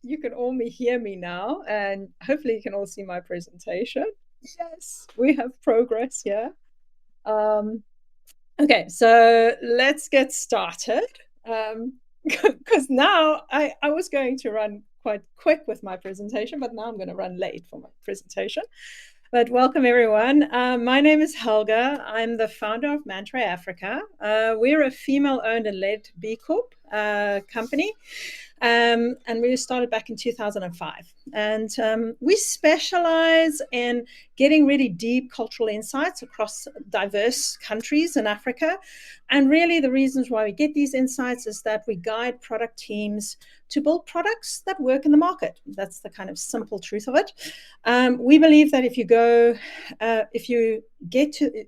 You can all hear me now, and hopefully you can all see my presentation. Yes, we have progress here. Um, okay, so let's get started. Because now I was going to run quite quick with my presentation, but now I'm going to run late for my presentation. But welcome, everyone. My name is Helga. I'm the founder of Mantaray Africa. We're a female-owned and led B Corp company. And we started back in 2005. And we specialize in getting really deep cultural insights across diverse countries in Africa. And really, the reasons why we get these insights is that we guide product teams to build products that work in the market. That's the kind of simple truth of it. We believe that if you get to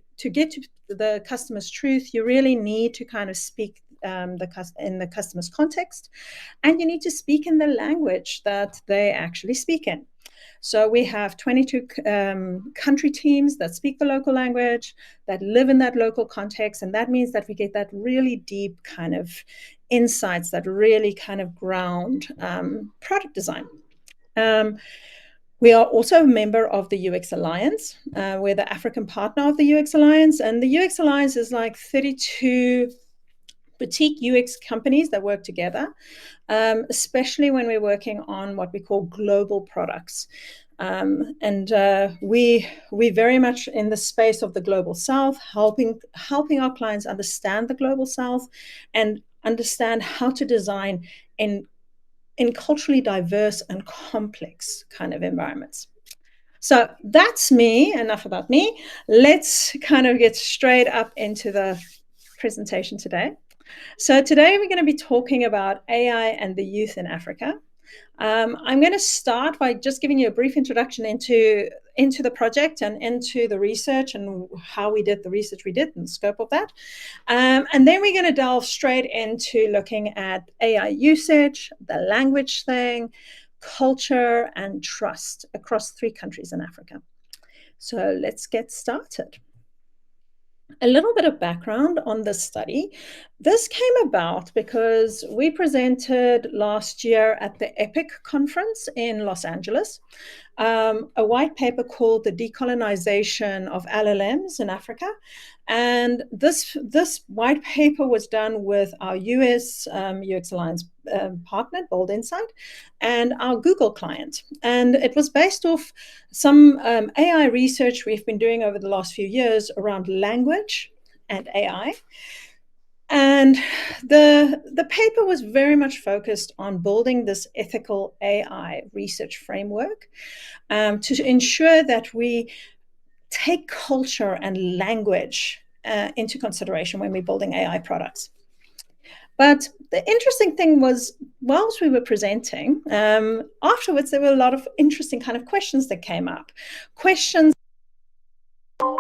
the customer's truth, you really need to kind of speak in the customer's context, and you need to speak in the language that they actually speak in. So we have 22 country teams that speak the local language, that live in that local context, and that means that we get that really deep kind of insights that really kind of ground product design. We are also a member of the UX Alliance. We're the African partner of the UX Alliance, and the UX Alliance is like 32 boutique UX companies that work together, especially when we're working on what we call global products. We very much in the space of the global south, helping our clients understand the global south and understand how to design in culturally diverse and complex kind of environments. So that's me. Enough about me. Let's kind of get straight up into the presentation today. So today we're going to be talking about AI and the youth in Africa. I'm going to start by just giving you a brief introduction into the project and into the research and how we did the research we did and the scope of that. And then we're going to delve straight into looking at AI usage, the language thing, culture, and trust across 3 countries in Africa. So let's get started. A little bit of background on this study. This came about because we presented last year at the EPIC conference in Los Angeles, a white paper called The Decolonization of LLMs in Africa. And this white paper was done with our US UX Alliance partner, Bold Insight, and our Google client. And it was based off some AI research we've been doing over the last few years around language and AI. And the paper was very much focused on building this ethical AI research framework to ensure that we take culture and language into consideration when we're building AI products. But the interesting thing was, whilst we were presenting, afterwards there were a lot of interesting kind of questions that came up. Questions: how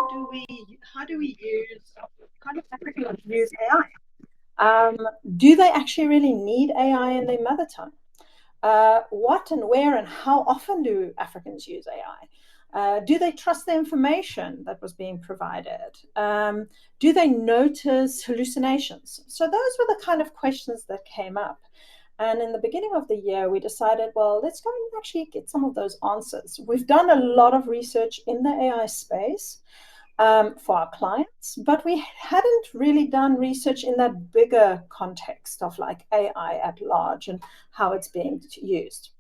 do we use kind of Africans use AI? Do they actually really need AI in their mother tongue? What and where and how often do Africans use AI? Do they trust the information that was being provided? Do they notice hallucinations? So those were the kind of questions that came up. And in the beginning of the year, we decided, well, let's go and actually get some of those answers. We've done a lot of research in the AI space for our clients, but we hadn't really done research in that bigger context of like AI at large and how it's being used.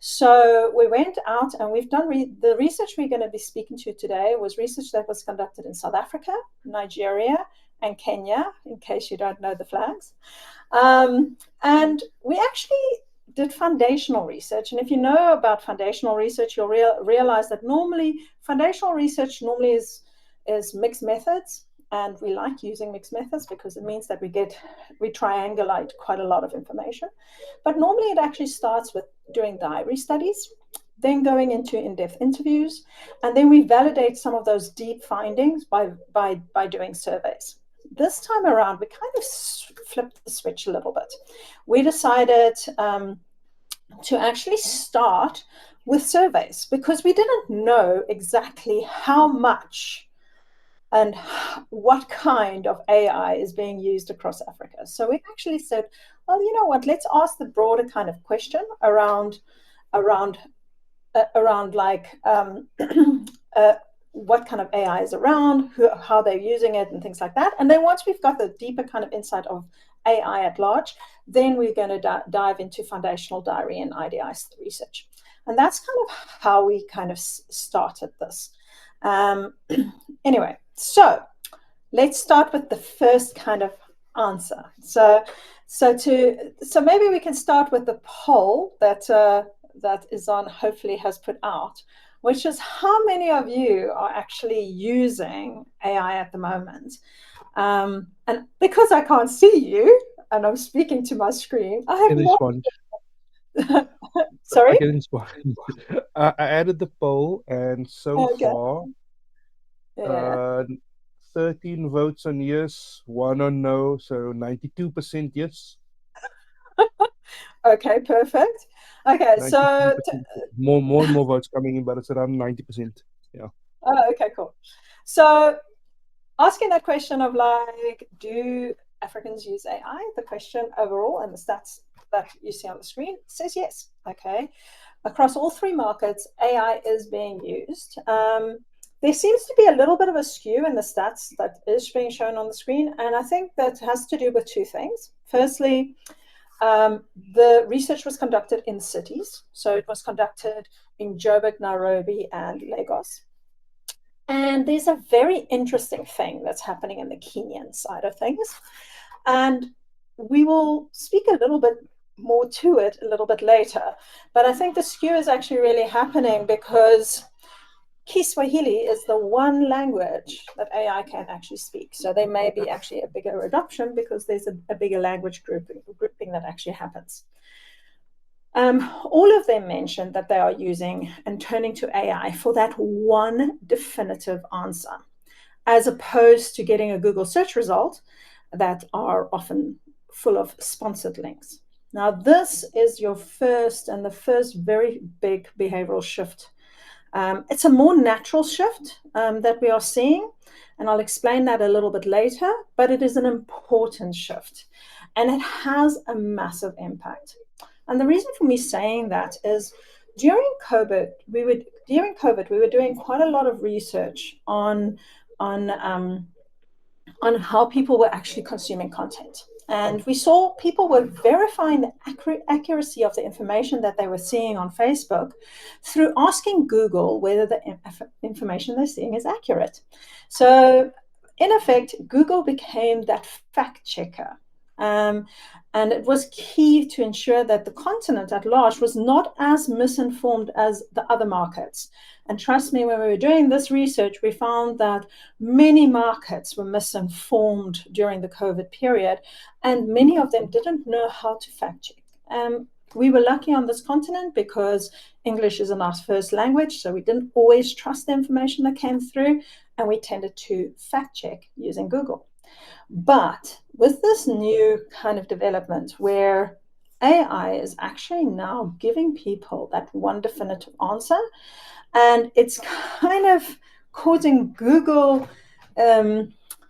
So we went out and we've done the research we're going to be speaking to today was research that was conducted in South Africa, Nigeria, and Kenya, in case you don't know the flags. And we actually did foundational research. And if you know about foundational research, you'll realize that normally foundational research normally is mixed methods. And we like using mixed methods because it means that we triangulate quite a lot of information. But normally it actually starts with doing diary studies, then going into in-depth interviews, and then we validate some of those deep findings by doing surveys. This time around, we kind of flipped the switch a little bit. We decided to actually start with surveys because we didn't know exactly how much and what kind of AI is being used across Africa. So we actually said, well, you know what, let's ask the broader kind of question around like what kind of AI is around, how they're using it, and things like that. And then once we've got the deeper kind of insight of AI at large, then we're going to dive into foundational diary and IDI research. And that's kind of how we kind of started this. Anyway, so let's start with the first kind of answer. So maybe we can start with the poll that Izan hopefully has put out, which is how many of you are actually using AI at the moment? And because I can't see you and I'm speaking to my screen, I have more. Sorry? I can respond. I added the poll, and so far, Yeah. 13 votes on yes, 1 on no, so 92% yes. Okay, perfect. Okay, so more and more votes coming in, but it's around 90%. Yeah. oh, okay, cool. So asking that question of like, do Africans use AI? The question overall and the stats that you see on the screen says yes. Okay. Across all three markets, AI is being used. There seems to be a little bit of a skew in the stats that is being shown on the screen. And I think that has to do with two things. Firstly, the research was conducted in cities. So it was conducted in Joburg, Nairobi, and Lagos. And there's a very interesting thing that's happening in the Kenyan side of things. And we will speak a little bit more to it a little bit later. But I think the skew is actually really happening because Kiswahili is the one language that AI can actually speak. So there may be actually a bigger adoption because there's a bigger language grouping that actually happens. All of them mentioned that they are using and turning to AI for that one definitive answer, as opposed to getting a Google search result that are often full of sponsored links. Now, this is your first and the first very big behavioral shift. It's a more natural shift that we are seeing, and I'll explain that a little bit later, but it is an important shift, and it has a massive impact. And the reason for me saying that is during COVID, we were doing quite a lot of research on how people were actually consuming content. And we saw people were verifying the accuracy of the information that they were seeing on Facebook through asking Google whether the information they're seeing is accurate. So, in effect, Google became that fact checker. And it was key to ensure that the continent at large was not as misinformed as the other markets. And trust me, when we were doing this research, we found that many markets were misinformed during the COVID period, and many of them didn't know how to fact check. We were lucky on this continent because English isn't our first language, so we didn't always trust the information that came through, and we tended to fact check using Google. But with this new kind of development where AI is actually now giving people that one definitive answer, and it's kind of causing Google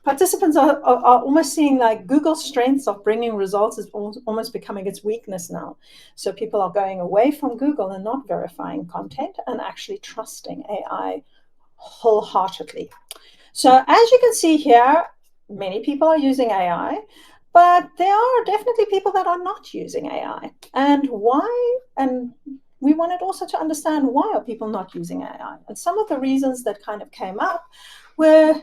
participants are almost seeing like Google's strengths of bringing results is almost becoming its weakness now. So people are going away from Google and not verifying content and actually trusting AI wholeheartedly. So as you can see here, many people are using AI, but there are definitely people that are not using AI. And why? And we wanted also to understand why are people not using AI? And some of the reasons that kind of came up were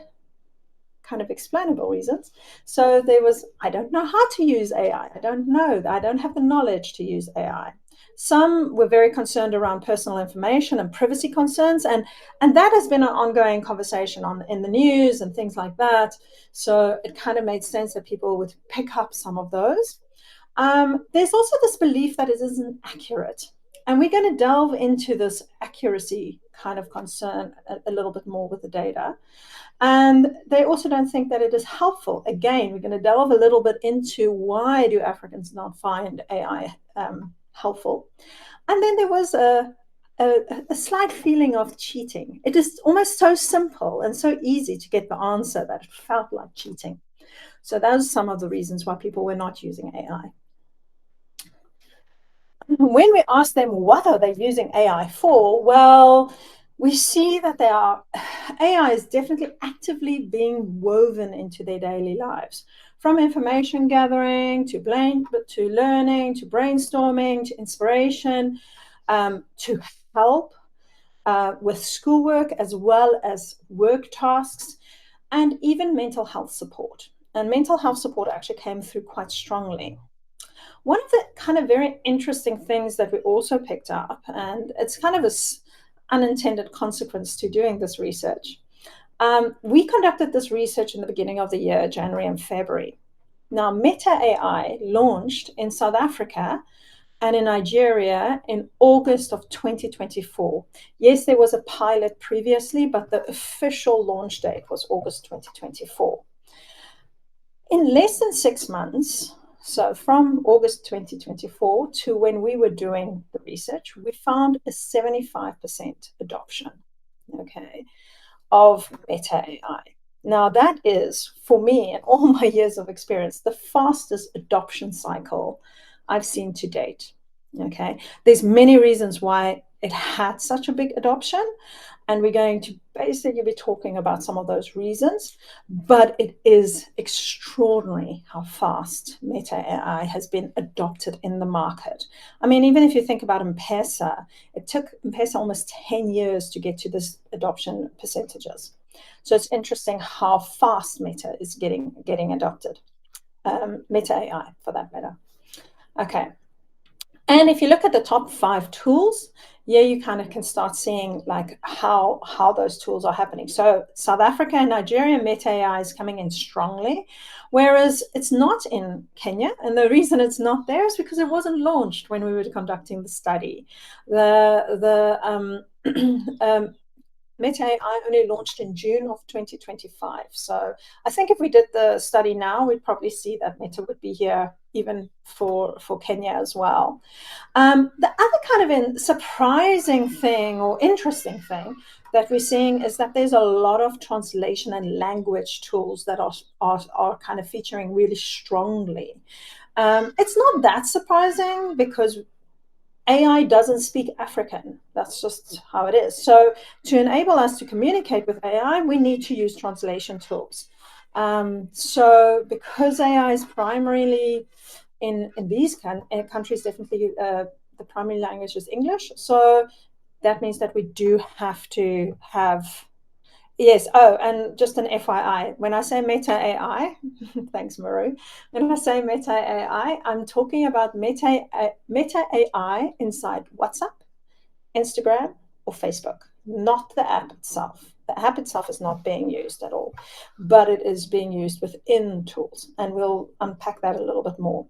kind of explainable reasons. So there was, I don't know how to use AI. I don't know. I don't have the knowledge to use AI. Some were very concerned around personal information and privacy concerns, and that has been an ongoing conversation in the news and things like that. So it kind of made sense that people would pick up some of those. There's also this belief that it isn't accurate, and we're going to delve into this accuracy kind of concern a little bit more with the data. And they also don't think that it is helpful. Again, we're going to delve a little bit into why do Africans not find AI helpful. And then there was a slight feeling of cheating. It is almost so simple and so easy to get the answer that it felt like cheating. So those are some of the reasons why people were not using AI. When we ask them what are they using AI for, well, we see that AI is definitely actively being woven into their daily lives, from information gathering to learning to brainstorming to inspiration, to help with schoolwork as well as work tasks, and even mental health support. And mental health support actually came through quite strongly. One of the kind of very interesting things that we also picked up, and it's kind of an unintended consequence to doing this research, we conducted this research in the beginning of the year, January and February. Now, Meta AI launched in South Africa and in Nigeria in August of 2024. Yes, there was a pilot previously, but the official launch date was August 2024. In less than 6 months, so from August 2024 to when we were doing the research, we found a 75% adoption, okay, of Meta AI. Now, that is, for me, in all my years of experience, the fastest adoption cycle I've seen to date. Okay, there's many reasons why it had such a big adoption, and we're going to basically be talking about some of those reasons, but it is extraordinary how fast Meta AI has been adopted in the market. I mean, even if you think about M-Pesa, it took M-Pesa almost 10 years to get to this adoption percentages. So it's interesting how fast Meta is getting adopted. Meta AI, for that matter. Okay. And if you look at the top 5 tools, yeah, you kind of can start seeing like how those tools are happening. So South Africa and Nigeria, Meta AI is coming in strongly, whereas it's not in Kenya. And the reason it's not there is because it wasn't launched when we were conducting the study. Meta AI only launched in June of 2025. So I think if we did the study now, we'd probably see that Meta would be here even for Kenya as well. The other kind of surprising thing or interesting thing that we're seeing is that there's a lot of translation and language tools that are kind of featuring really strongly. It's not that surprising because AI doesn't speak African. That's just how it is. So to enable us to communicate with AI, we need to use translation tools. So because AI is primarily in these countries, definitely the primary language is English. So that means that we do have to have, yes. Oh, and just an FYI, when I say Meta AI, thanks, Maru. When I say Meta AI, I'm talking about Meta AI inside WhatsApp, Instagram, or Facebook, not the app itself. The app itself is not being used at all, but it is being used within tools, and we'll unpack that a little bit more.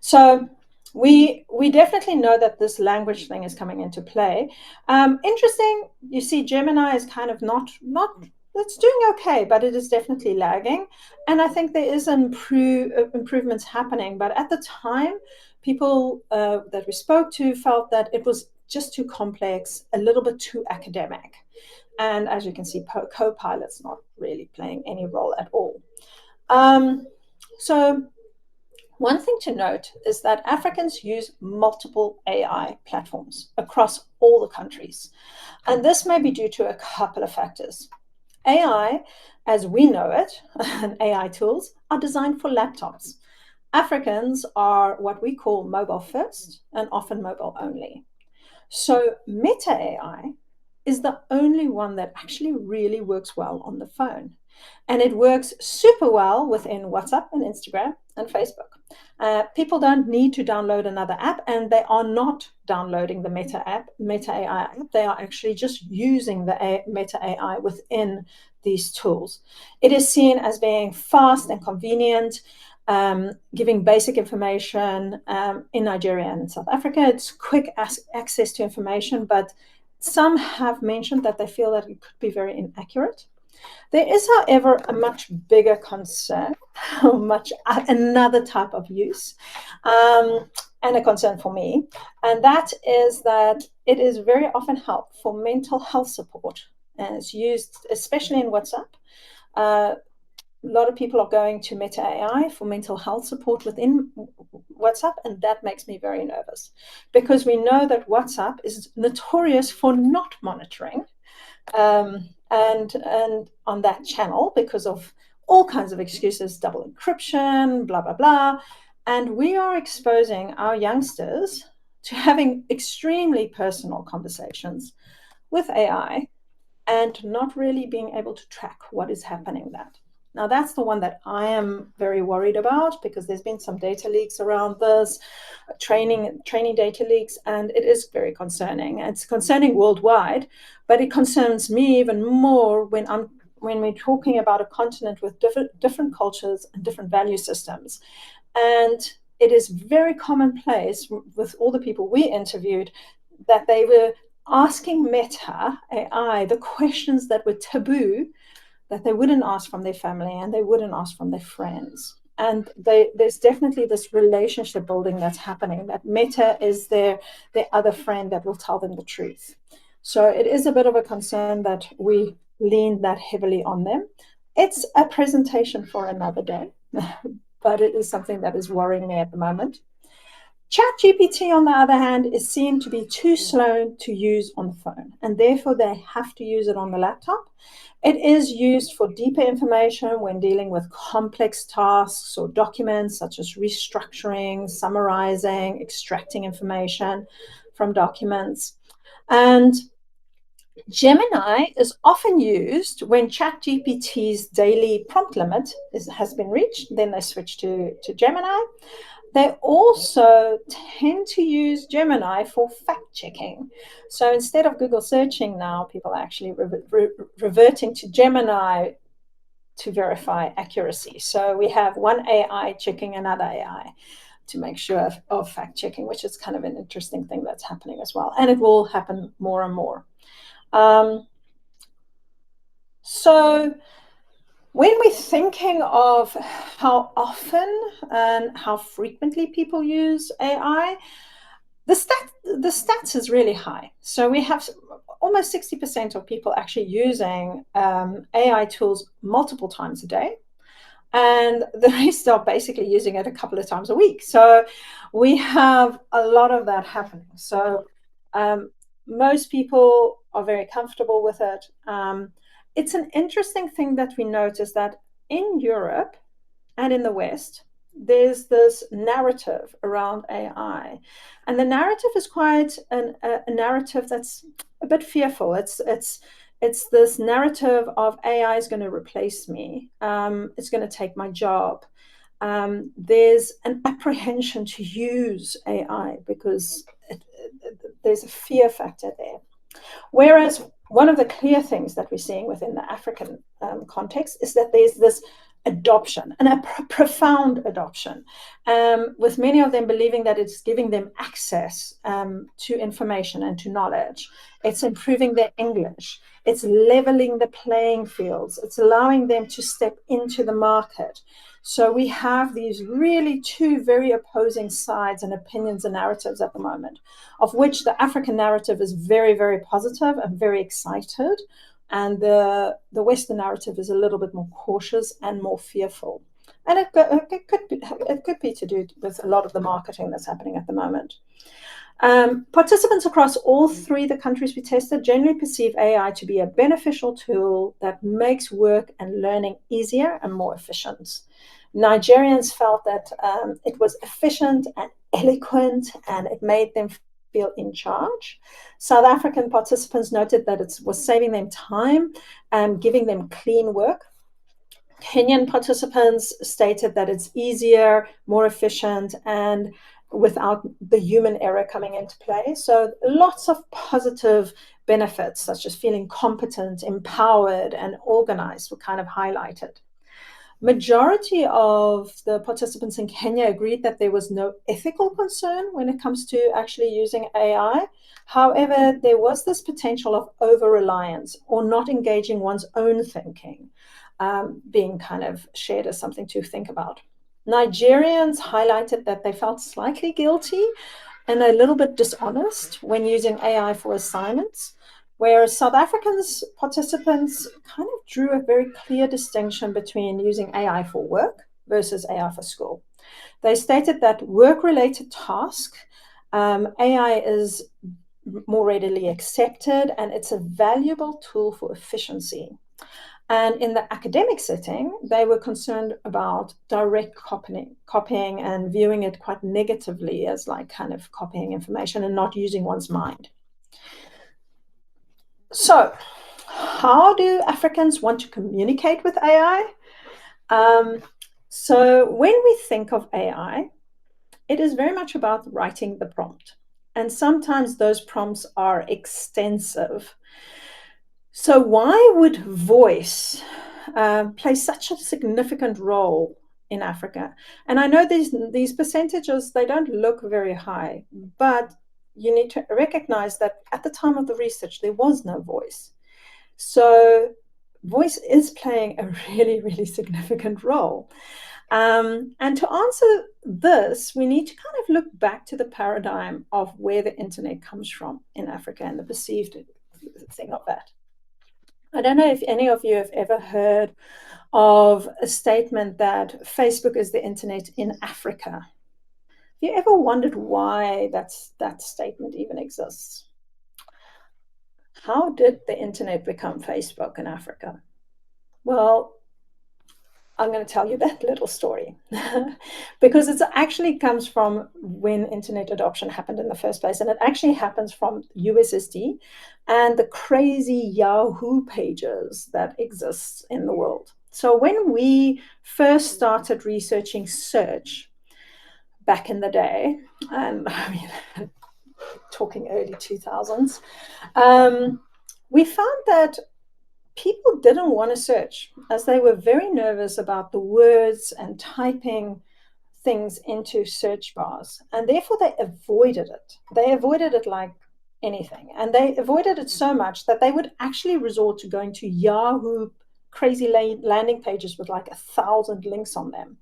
So we definitely know that this language thing is coming into play. Interesting, you see Gemini is kind of not it's doing okay, but it is definitely lagging. And I think there is improvements happening. But at the time, people that we spoke to felt that it was just too complex, a little bit too academic. And as you can see, Copilot's not really playing any role at all. So one thing to note is that Africans use multiple AI platforms across all the countries. And this may be due to a couple of factors. AI, as we know it, and AI tools, are designed for laptops. Africans are what we call mobile first and often mobile only. So Meta AI is the only one that actually really works well on the phone. And it works super well within WhatsApp and Instagram and Facebook. People don't need to download another app, and they are not downloading the Meta AI app. They are actually just using the Meta AI within these tools. It is seen as being fast and convenient, giving basic information in Nigeria and in South Africa. It's quick access to information, but some have mentioned that they feel that it could be very inaccurate. There is, however, a much bigger concern, another type of use. and a concern for me, and that is that it is very often helpful for mental health support, and it's used especially in WhatsApp. A lot of people are going to Meta AI for mental health support within WhatsApp, and that makes me very nervous because we know that WhatsApp is notorious for not monitoring and on that channel because of all kinds of excuses, double encryption, blah, blah, blah. And we are exposing our youngsters to having extremely personal conversations with AI and not really being able to track what is happening there. Now, that's the one that I am very worried about because there's been some data leaks around this, training data leaks, and it is very concerning. It's concerning worldwide, but it concerns me even more when we're talking about a continent with different cultures and different value systems. And it is very commonplace with all the people we interviewed that they were asking Meta AI the questions that were taboo that they wouldn't ask from their family and they wouldn't ask from their friends. And there's definitely this relationship building that's happening, that Meta is their other friend that will tell them the truth. So it is a bit of a concern that we lean that heavily on them. It's a presentation for another day, but it is something that is worrying me at the moment. ChatGPT, on the other hand, is seen to be too slow to use on the phone, and therefore they have to use it on the laptop. It is used for deeper information when dealing with complex tasks or documents, such as restructuring, summarizing, extracting information from documents. And Gemini is often used when ChatGPT's daily prompt limit has been reached. Then they switch to Gemini. They also tend to use Gemini for fact-checking. So instead of Google searching now, people are actually reverting to Gemini to verify accuracy. So we have one AI checking another AI to make sure of fact-checking, which is kind of an interesting thing that's happening as well. And it will happen more and more. So when we're thinking of how often and how frequently people use AI, the stats is really high. So we have almost 60% of people actually using AI tools multiple times a day. And the rest are basically using it a couple of times a week. So we have a lot of that happening. So most people are very comfortable with it. It's an interesting thing that we notice that in Europe and in the West, there's this narrative around AI. And the narrative is quite a narrative that's a bit fearful. It's this narrative of AI is going to replace me. It's going to take my job. There's an apprehension to use AI because there's a fear factor there. Whereas one of the clear things that we're seeing within the African context is that there's this adoption and a profound adoption, with many of them believing that it's giving them access to information and to knowledge. It's improving their English. It's leveling the playing fields. It's allowing them to step into the market. So we have these really two very opposing sides and opinions and narratives at the moment, of which the African narrative is very, very positive and very excited. And the Western narrative is a little bit more cautious and more fearful. And it could be to do with a lot of the marketing that's happening at the moment. Participants across all three of the countries we tested generally perceive AI to be a beneficial tool that makes work and learning easier and more efficient. Nigerians felt that it was efficient and eloquent, and it made them feel in charge. South African participants noted that it was saving them time and giving them clean work. Kenyan participants stated that it's easier, more efficient, and without the human error coming into play. So lots of positive benefits, such as feeling competent, empowered, and organized, were kind of highlighted. Majority of the participants in Kenya agreed that there was no ethical concern when it comes to actually using AI. However, there was this potential of over-reliance or not engaging one's own thinking, being kind of shared as something to think about. Nigerians highlighted that they felt slightly guilty and a little bit dishonest when using AI for assignments, whereas South Africans participants kind of drew a very clear distinction between using AI for work versus AI for school. They stated that work-related tasks, AI is more readily accepted, and it's a valuable tool for efficiency. And in the academic setting, they were concerned about direct copying and viewing it quite negatively as like kind of copying information and not using one's mind. So, how do Africans want to communicate with AI? So, when we think of AI, it is very much about writing the prompt. And sometimes those prompts are extensive. So why would voice play such a significant role in Africa? And I know these percentages, they don't look very high, but you need to recognize that at the time of the research, there was no voice. So voice is playing a really, really significant role. And to answer this, we need to kind of look back to the paradigm of where the internet comes from in Africa and the perceived thing of that. I don't know if any of you have ever heard of a statement that Facebook is the internet in Africa. Have you ever wondered why that statement even exists? How did the internet become Facebook in Africa? Well, I'm going to tell you that little story because it actually comes from when internet adoption happened in the first place. And it actually happens from USSD and the crazy Yahoo pages that exist in the world. So when we first started researching search back in the day, and I mean, talking early 2000s, we found that people didn't want to search as they were very nervous about the words and typing things into search bars. And therefore, they avoided it. They avoided it like anything. And they avoided it so much that they would actually resort to going to Yahoo crazy landing pages with like 1,000 links on them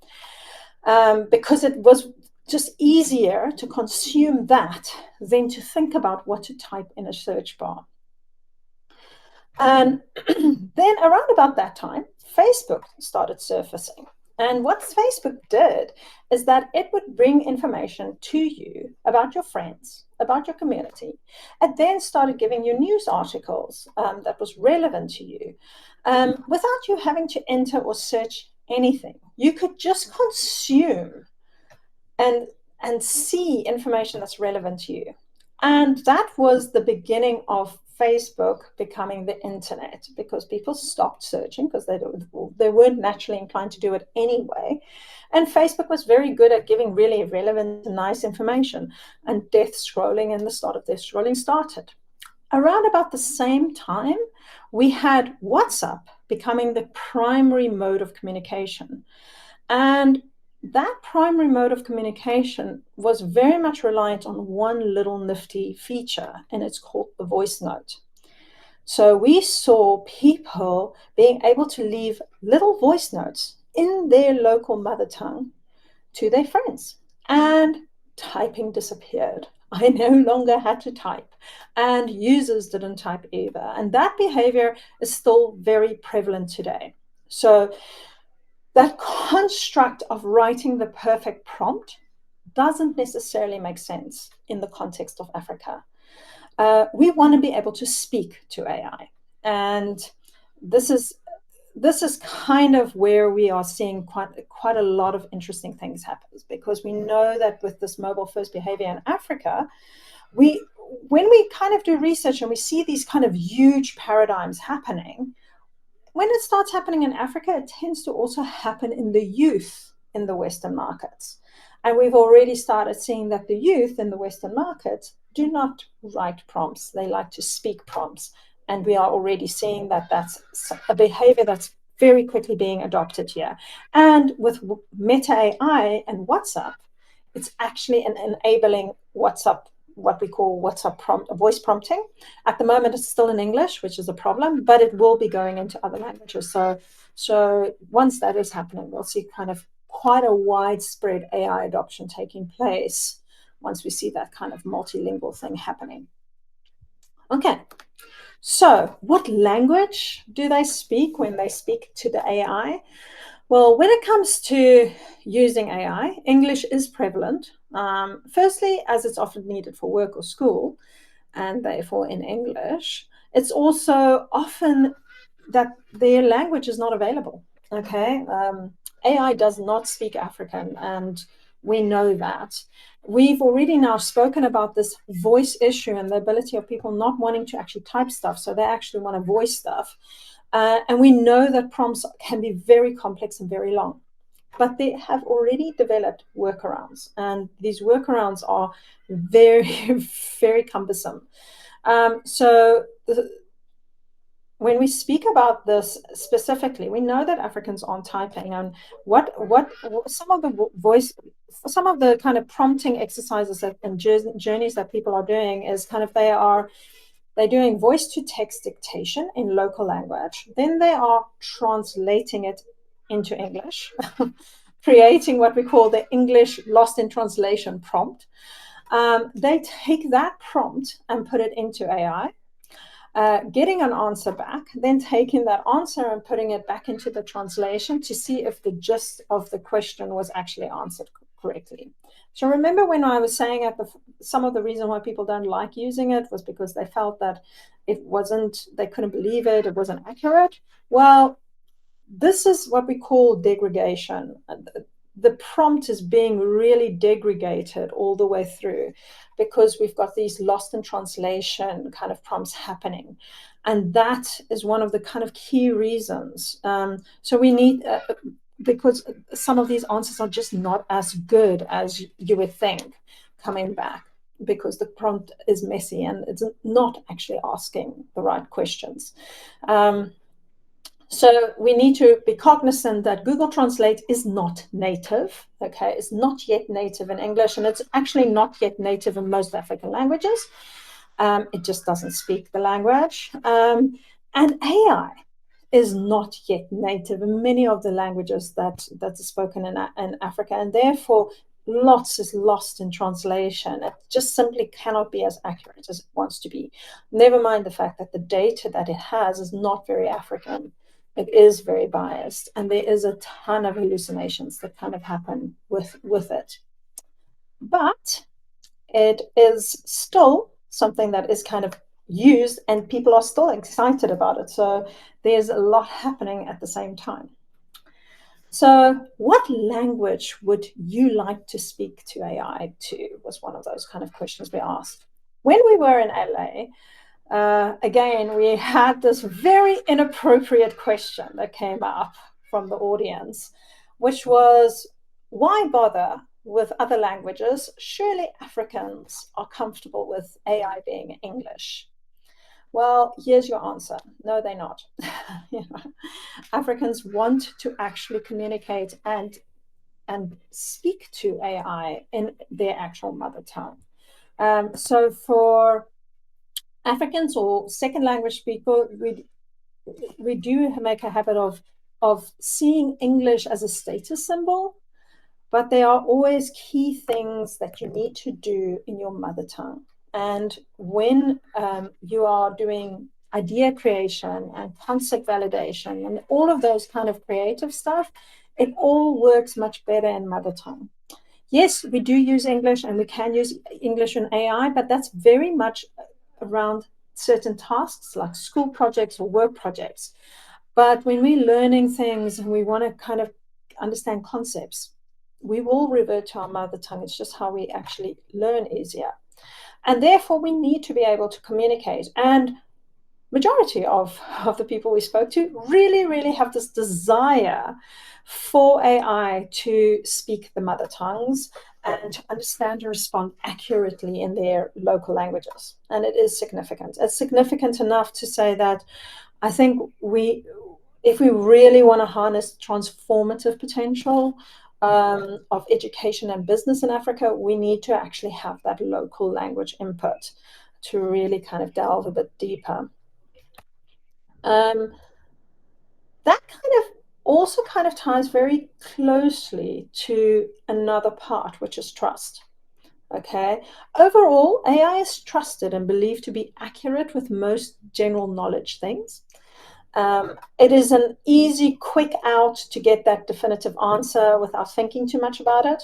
because it was just easier to consume that than to think about what to type in a search bar. And then around about that time, Facebook started surfacing. And what Facebook did is that it would bring information to you about your friends, about your community. It then started giving you news articles that was relevant to you without you having to enter or search anything. You could just consume and see information that's relevant to you. And that was the beginning of Facebook becoming the internet because people stopped searching because they weren't naturally inclined to do it anyway. And Facebook was very good at giving really relevant and nice information. And death scrolling and the start of death scrolling started. Around about the same time, we had WhatsApp becoming the primary mode of communication. And that primary mode of communication was very much reliant on one little nifty feature, and it's called the voice note. So we saw people being able to leave little voice notes in their local mother tongue to their friends, and typing disappeared. I no longer had to type, and users didn't type either. And that behavior is still very prevalent today. So that construct of writing the perfect prompt doesn't necessarily make sense in the context of Africa. We want to be able to speak to AI. And this is kind of where we are seeing quite a lot of interesting things happen, because we know that with this mobile first behavior in Africa, when we kind of do research and we see these kind of huge paradigms happening, when it starts happening in Africa, it tends to also happen in the youth in the Western markets. And we've already started seeing that the youth in the Western markets do not write prompts. They like to speak prompts. And we are already seeing that that's a behavior that's very quickly being adopted here. And with Meta AI and WhatsApp, it's actually enabling WhatsApp, what we call WhatsApp voice prompting. At the moment, it's still in English, which is a problem, but it will be going into other languages. So once that is happening, we'll see kind of quite a widespread AI adoption taking place once we see that kind of multilingual thing happening. Okay, so what language do they speak when they speak to the AI? Well, when it comes to using AI, English is prevalent. Firstly, as it's often needed for work or school, and therefore in English. It's also often that their language is not available. Okay, AI does not speak African, and we know that. We've already now spoken about this voice issue and the ability of people not wanting to actually type stuff, so they actually want to voice stuff. And we know that prompts can be very complex and very long, but they have already developed workarounds, and these workarounds are very, very cumbersome. When we speak about this specifically, we know that Africans aren't typing, and what some of the kind of prompting exercises and journeys that people are doing is kind of they're doing voice to text dictation in local language. Then they are translating it into English, creating what we call the English lost in translation prompt. They take that prompt and put it into AI, getting an answer back, then taking that answer and putting it back into the translation to see if the gist of the question was actually answered correctly. So remember when I was saying some of the reason why people don't like using it was because they felt that they couldn't believe it wasn't accurate. Well, this is what we call degradation. The prompt is being really degraded all the way through because we've got these lost in translation kind of prompts happening. And that is one of the kind of key reasons. So we need, because some of these answers are just not as good as you would think coming back, because the prompt is messy and it's not actually asking the right questions. So we need to be cognizant that Google Translate is not native, okay? It's not yet native in English, and it's actually not yet native in most African languages. It just doesn't speak the language. And AI is not yet native in many of the languages that are spoken in Africa, and therefore lots is lost in translation. It just simply cannot be as accurate as it wants to be. Never mind the fact that the data that it has is not very African. It is very biased, and there is a ton of hallucinations that kind of happen with it. But it is still something that is kind of used, and people are still excited about it. So there's a lot happening at the same time. So what language would you like to speak to AI to was one of those kind of questions we asked. When we were in LA, again, we had this very inappropriate question that came up from the audience, which was, why bother with other languages? Surely Africans are comfortable with AI being English. Well, here's your answer. No, they're not. Africans want to actually communicate and speak to AI in their actual mother tongue. So for Africans or second language people, we do make a habit of seeing English as a status symbol, but there are always key things that you need to do in your mother tongue. And when you are doing idea creation and concept validation and all of those kind of creative stuff, it all works much better in mother tongue. Yes, we do use English and we can use English in AI, but that's very much around certain tasks like school projects or work projects. But when we're learning things and we want to kind of understand concepts, we will revert to our mother tongue. It's just how we actually learn easier. And therefore, we need to be able to communicate. And majority of the people we spoke to really, really have this desire for AI to speak the mother tongues and to understand and respond accurately in their local languages. And it is significant. It's significant enough to say that I think if we really want to harness transformative potential of education and business in Africa, we need to actually have that local language input to really kind of delve a bit deeper. That kind of also kind of ties very closely to another part, which is trust. Okay. Overall, AI is trusted and believed to be accurate with most general knowledge things. It is an easy, quick out to get that definitive answer without thinking too much about it.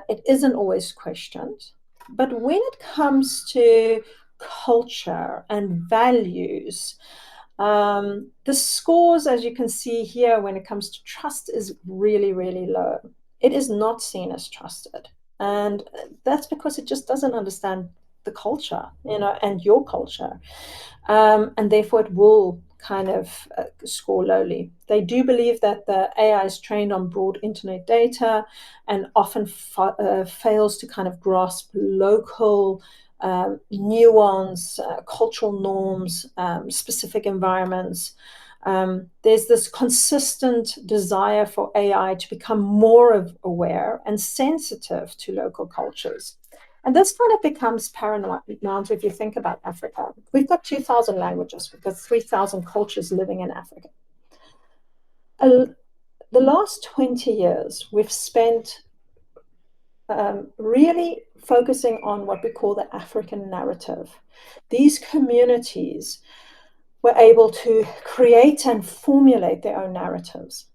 It isn't always questioned. But when it comes to culture and values, the scores, as you can see here, when it comes to trust, is really, really low. It is not seen as trusted. And that's because it just doesn't understand the culture, and your culture. And therefore it will kind of score lowly. They do believe that the AI is trained on broad internet data and often fails to kind of grasp local nuance, cultural norms, specific environments. There's this consistent desire for AI to become more aware and sensitive to local cultures. And this kind of becomes paramount if you think about Africa. We've got 2,000 languages. We've got 3,000 cultures living in Africa. The last 20 years, we've spent really focusing on what we call the African narrative. These communities were able to create and formulate their own narratives.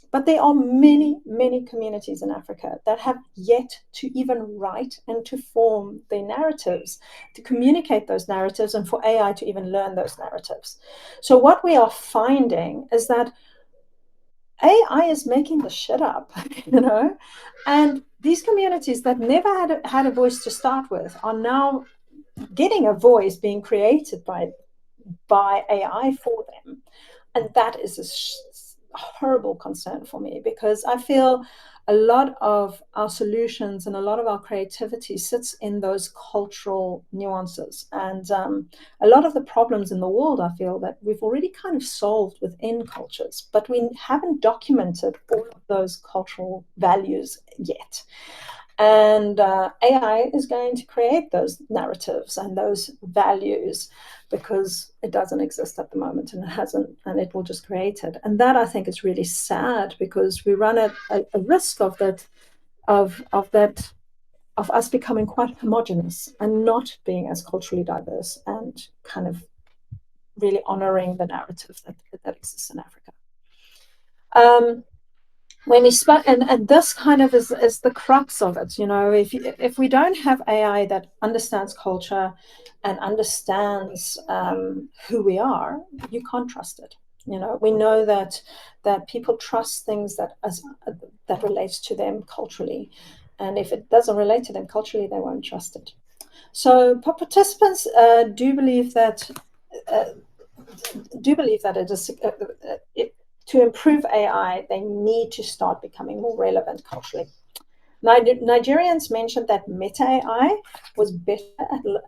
But there are many, many communities in Africa that have yet to even write and to form their narratives, to communicate those narratives, and for AI to even learn those narratives. So what we are finding is that AI is making the shit up, and these communities that never had a voice to start with are now getting a voice being created by AI for them. And that is a horrible concern for me, because I feel a lot of our solutions and a lot of our creativity sits in those cultural nuances. And a lot of the problems in the world, I feel that we've already kind of solved within cultures, but we haven't documented all of those cultural values yet. And AI is going to create those narratives and those values, because it doesn't exist at the moment, and it hasn't, and it will just create it. And that, I think, is really sad, because we run a risk of that, of us becoming quite homogenous and not being as culturally diverse and kind of really honoring the narrative that exists in Africa. When we spoke, and this kind of is the crux of it, if we don't have AI that understands culture and understands who we are, you can't trust it. We know that people trust things that relates to them culturally, and if it doesn't relate to them culturally, they won't trust it. So participants do believe that to improve AI, they need to start becoming more relevant culturally. Nigerians mentioned that Meta AI was better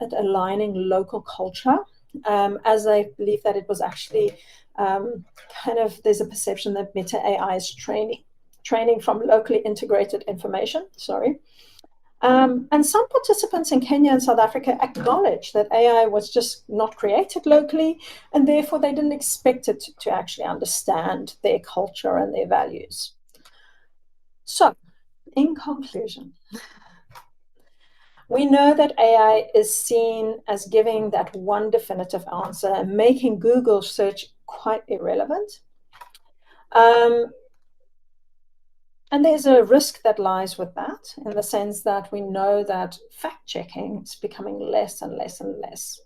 at aligning local culture, as they believe that it was actually there's a perception that Meta AI is training from locally integrated information. And some participants in Kenya and South Africa acknowledge that AI was just not created locally, and therefore they didn't expect it to actually understand their culture and their values. So, in conclusion, we know that AI is seen as giving that one definitive answer and making Google search quite irrelevant. And there's a risk that lies with that, in the sense that we know that fact-checking is becoming less and less and less.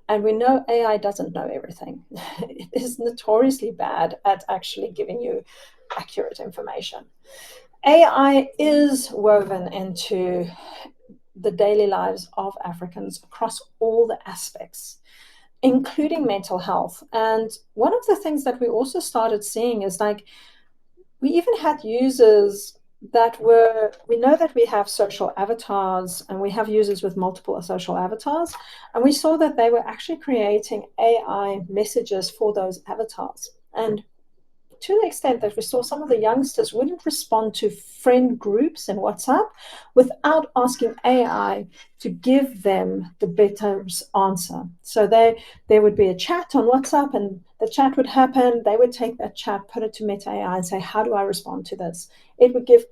And we know AI doesn't know everything. It is notoriously bad at actually giving you accurate information. AI is woven into the daily lives of Africans across all the aspects, including mental health. And one of the things that we also started seeing is we even had users we know that we have social avatars, and we have users with multiple social avatars. And we saw that they were actually creating AI messages for those avatars. And to the extent that we saw some of the youngsters wouldn't respond to friend groups in WhatsApp without asking AI to give them the better answer. So there would be a chat on WhatsApp, and the chat would happen. They would take that chat, put it to Meta AI, and say, "How do I respond to this?" It would give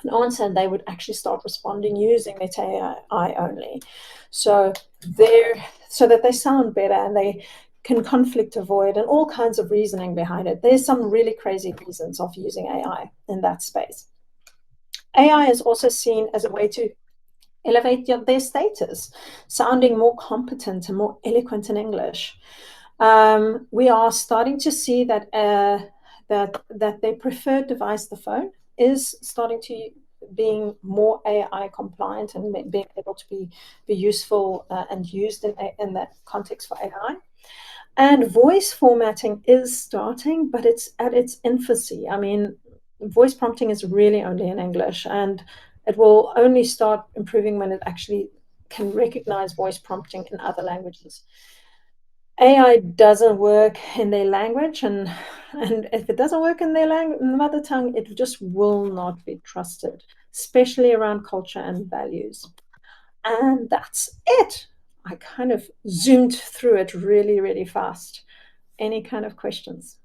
an answer, and they would actually start responding using Meta AI only. So so that they sound better and they can conflict avoid and all kinds of reasoning behind it. There's some really crazy reasons of using AI in that space. AI is also seen as a way to elevate their status, sounding more competent and more eloquent in English. We are starting to see that that their preferred device, the phone, is starting to being more AI compliant and being able to be useful and used in that context for AI. And voice formatting is starting, but it's at its infancy. I mean, voice prompting is really only in English, and it will only start improving when it actually can recognize voice prompting in other languages. AI doesn't work in their language, and if it doesn't work in their mother tongue, it just will not be trusted, especially around culture and values. And that's it. I kind of zoomed through it really, really fast. Any kind of questions?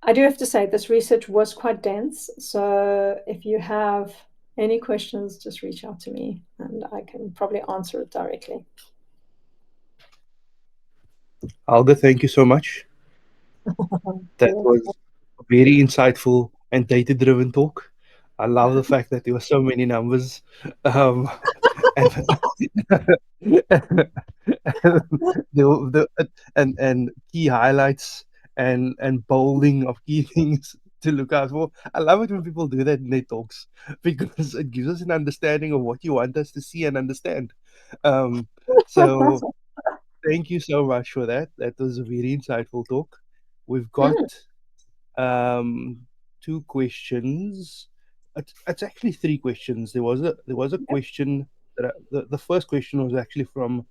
I do have to say this research was quite dense. So if you have any questions, just reach out to me and I can probably answer it directly. Helga, thank you so much. That You're was a very insightful and data-driven talk. I love the fact that there were so many numbers, um, and the and key highlights and bolding of key things to look out for. I love it when people do that in their talks because it gives us an understanding of what you want us to see and understand. Um, so thank you so much for that. That was a very insightful talk. We've got Mm, um, two questions. It's actually three questions. There was a yep, question the first question was actually from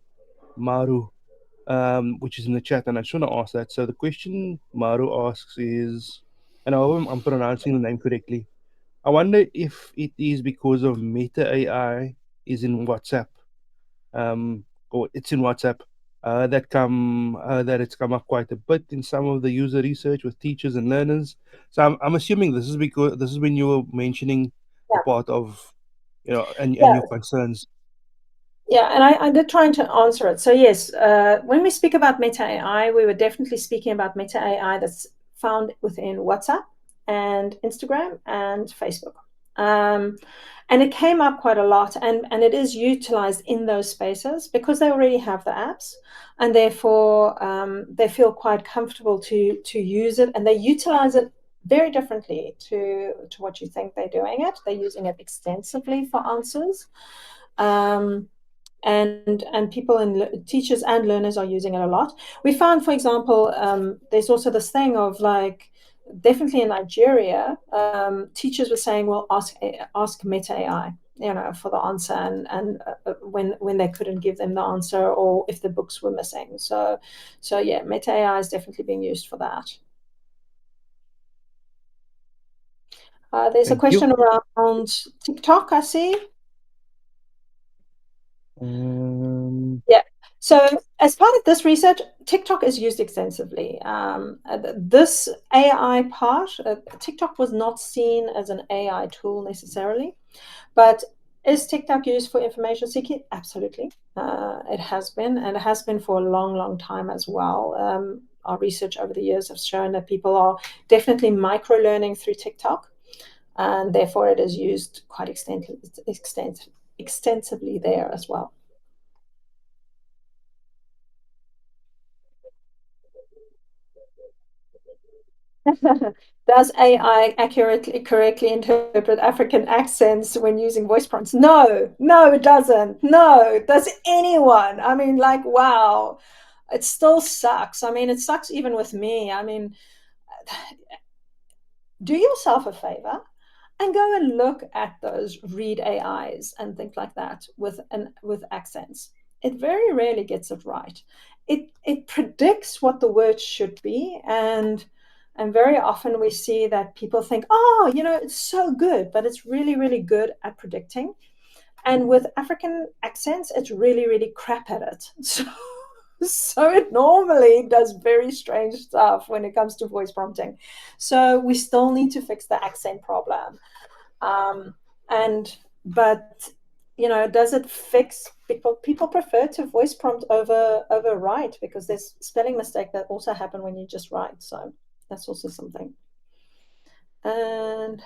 Maru, which is in the chat, and I just want to ask that. So the question Maru asks is, and I hope I'm pronouncing the name correctly. I wonder if it is because of Meta AI is in WhatsApp, or it's in WhatsApp, that it's come up quite a bit in some of the user research with teachers and learners. So I'm assuming this is because this is when you were mentioning the yeah, part of and yeah. your concerns. Yeah, and I did try to answer it. So yes, when we speak about Meta AI, we were definitely speaking about Meta AI that's found within WhatsApp and Instagram and Facebook. Um, and it came up quite a lot, and it is utilized in those spaces because they already have the apps, and therefore they feel quite comfortable to use it, and they utilize it very differently to what you think they're doing it. They're using it extensively for answers. Um, and people and teachers and learners are using it a lot. We found, for example, there's also this thing of like, definitely in Nigeria, teachers were saying, "Well, ask Meta AI, for the answer," and when they couldn't give them the answer or if the books were missing. So yeah, Meta AI is definitely being used for that. There's a Thank you. question around TikTok, I see. Um, Yeah. So, as part of this research, TikTok is used extensively. This AI part, TikTok was not seen as an AI tool necessarily, but is TikTok used for information seeking? Absolutely. It has been, and it has been for a long, long time as well. Our research over the years have shown that people are definitely micro learning through TikTok, and therefore it is used quite extensively there as well. Does AI correctly interpret African accents when using voice prompts? No, no, it doesn't. No, does anyone? I mean, like, wow, it still sucks. I mean, it sucks even with me. I mean, do yourself a favor and go and look at those read AIs and things like that with accents. it very rarely gets it right. It predicts what the word should be, and very often we see that people think, oh, it's so good, but it's really, really good at predicting. And with African accents, it's really, really crap at it. So it normally does very strange stuff when it comes to voice prompting. So we still need to fix the accent problem. But does it fix people prefer to voice prompt over write, because there's spelling mistake that also happen when you just write. So that's also something. And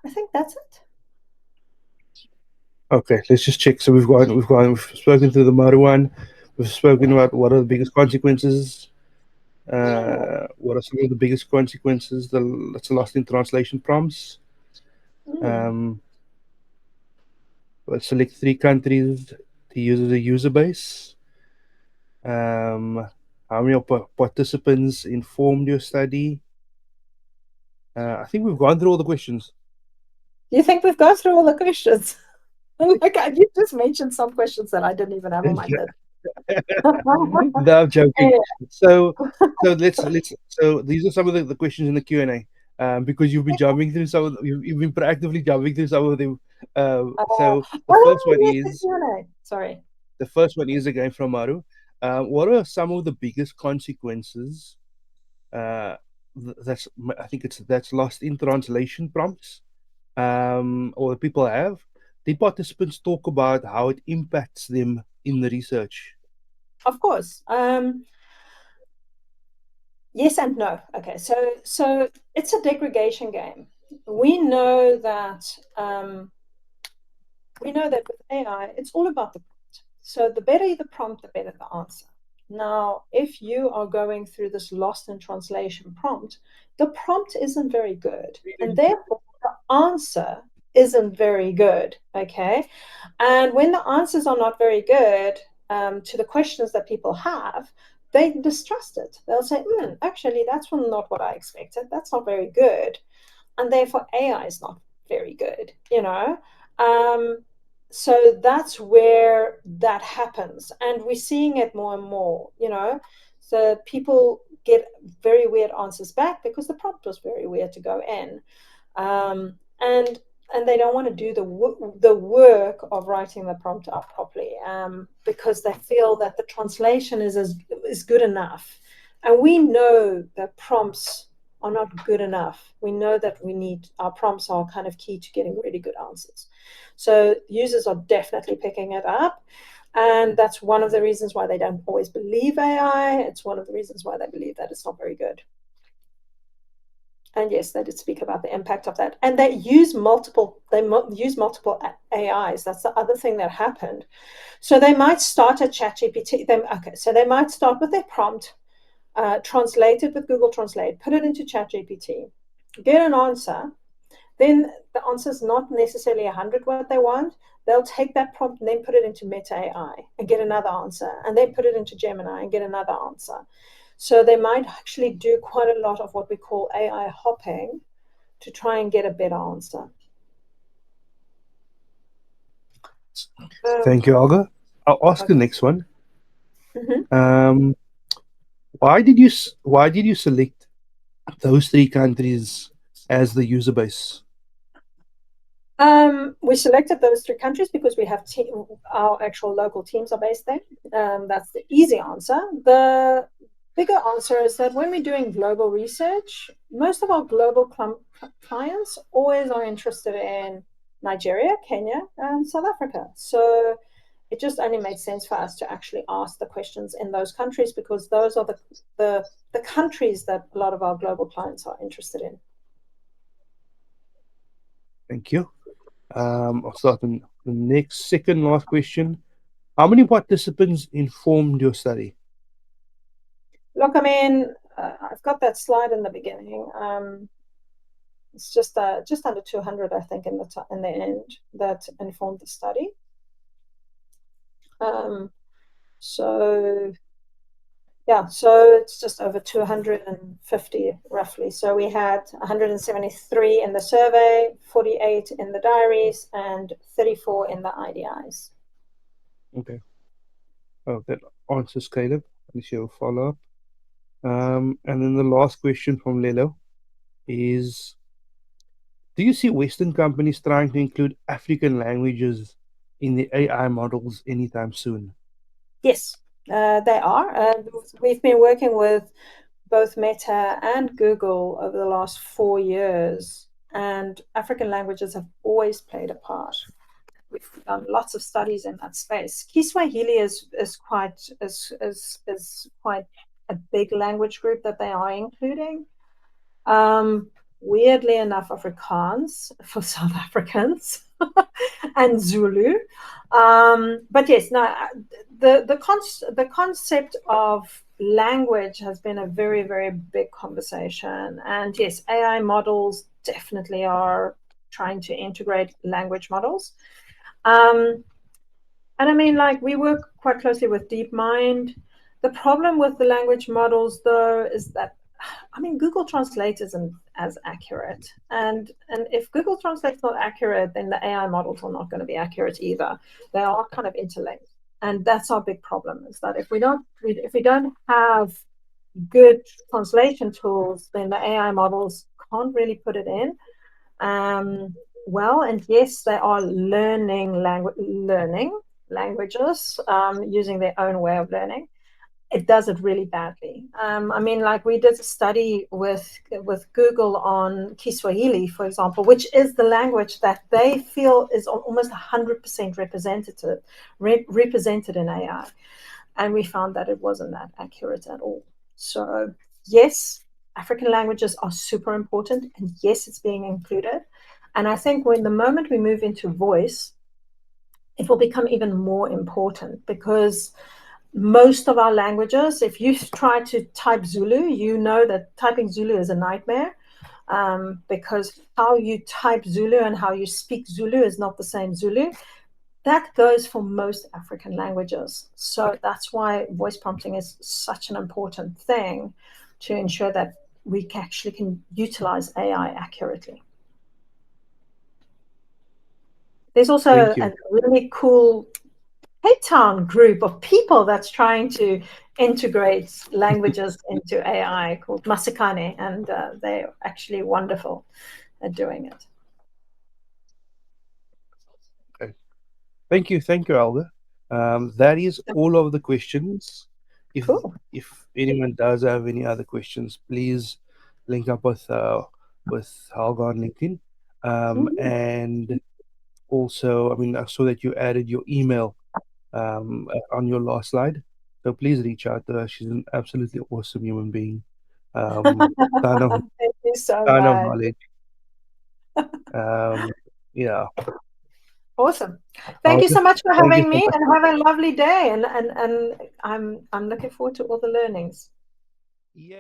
I think that's it. Okay, let's just check. So we've spoken through the Maru one. We've spoken about what are the biggest consequences. What are some of the biggest consequences? That's lost in translation prompts. Let's select 3 countries to use as a user base. How many participants informed your study? I think we've gone through all the questions. Do you think we've gone through all the questions? Like, you just mentioned some questions that I didn't even have on my list. No, I'm joking. So these are some of the questions in the Q&A. Because you've been jumping through you've been proactively jumping through some of them. So the first one is sorry. The first one is again from Maru. What are some of the biggest consequences? That's lost in translation prompts, or the people have. The participants talk about how it impacts them in the research. Of course. Yes and no. Okay, so it's a degradation game. We know that with AI, it's all about the prompt. So the better the prompt, the better the answer. Now, if you are going through this lost in translation prompt, the prompt isn't very good, and therefore the answer isn't very good. Okay, and when the answers are not very good to the questions that people have, they distrust it. They'll say, actually, that's not what I expected. That's not very good. And therefore, AI is not very good, So that's where that happens. And we're seeing it more and more, So people get very weird answers back because the prompt was very weird to go in. And they don't want to do the work of writing the prompt up properly, because they feel that the translation is good enough. And we know that prompts are not good enough. We know that our prompts are kind of key to getting really good answers. So users are definitely picking it up. And that's one of the reasons why they don't always believe AI. It's one of the reasons why they believe that it's not very good. And yes, they did speak about the impact of that. And they use multiple AIs. That's the other thing that happened. So they might start at ChatGPT. So they might start with their prompt, translate it with Google Translate, put it into ChatGPT, get an answer. Then the answer is not necessarily 100 what they want. They'll take that prompt and then put it into Meta AI and get another answer, and then put it into Gemini and get another answer. So they might actually do quite a lot of what we call AI hopping to try and get a better answer. Thank you, Helga. I'll ask the next one. Why did you select those 3 countries as the user base? We selected those 3 countries because we have our actual local teams are based there. That's the easy answer. The bigger answer is that when we're doing global research, most of our global clients always are interested in Nigeria, Kenya, and South Africa. So it just only made sense for us to actually ask the questions in those countries, because those are the countries that a lot of our global clients are interested in. Thank you. I'll start the next second last question. How many participants informed your study? Look, I mean, I've got that slide in the beginning. It's just under 200, I think, in the end that informed the study. So it's just over 250 roughly. So we had 173 in the survey, 48 in the diaries, and 34 in the IDIs. Okay. Oh, that answers Caleb. Unless you have a follow-up. And then the last question from Lelo is, do you see Western companies trying to include African languages in the AI models anytime soon? Yes, they are. We've been working with both Meta and Google over the last 4 years, and African languages have always played a part. We've done lots of studies in that space. Kiswahili is quite a big language group that they are including. Weirdly enough, Afrikaans for South Africans and Zulu. But yes, no, the concept of language has been a very, very big conversation. And yes, AI models definitely are trying to integrate language models. And I mean, like, we work quite closely with DeepMind. The problem with the language models, though, is that, I mean, Google Translate isn't as accurate. And if Google Translate's not accurate, then the AI models are not going to be accurate either. They are kind of interlinked. And that's our big problem, is that if we don't have good translation tools, then the AI models can't really put it in. Well, and yes, they are learning languages using their own way of learning. It does it really badly. I mean, like, we did a study with Google on Kiswahili, for example, which is the language that they feel is almost 100% represented in AI, and we found that it wasn't that accurate at all. So yes, African languages are super important, and yes, it's being included. And I think when the moment we move into voice, it will become even more important, because most of our languages, if you try to type Zulu, you know that typing Zulu is a nightmare, because how you type Zulu and how you speak Zulu is not the same Zulu. That goes for most African languages. So that's why voice prompting is such an important thing, to ensure that we actually can utilize AI accurately. There's also Thank you. a really cool Cape Town group of people that's trying to integrate languages into AI, called Masikane, and they're actually wonderful at doing it. Okay. Thank you, Helga. That is all of the questions. If Cool. if anyone does have any other questions, please link up with Helga on LinkedIn. Mm-hmm. And also, I mean, I saw that you added your email on your last slide. So please reach out to her. She's an absolutely awesome human being. Ton of Thank you so ton of much. knowledge. Um, yeah. Awesome. Thank I'll you so just much for thank you having so me, much. and have a lovely day. And I'm looking forward to all the learnings. Yeah.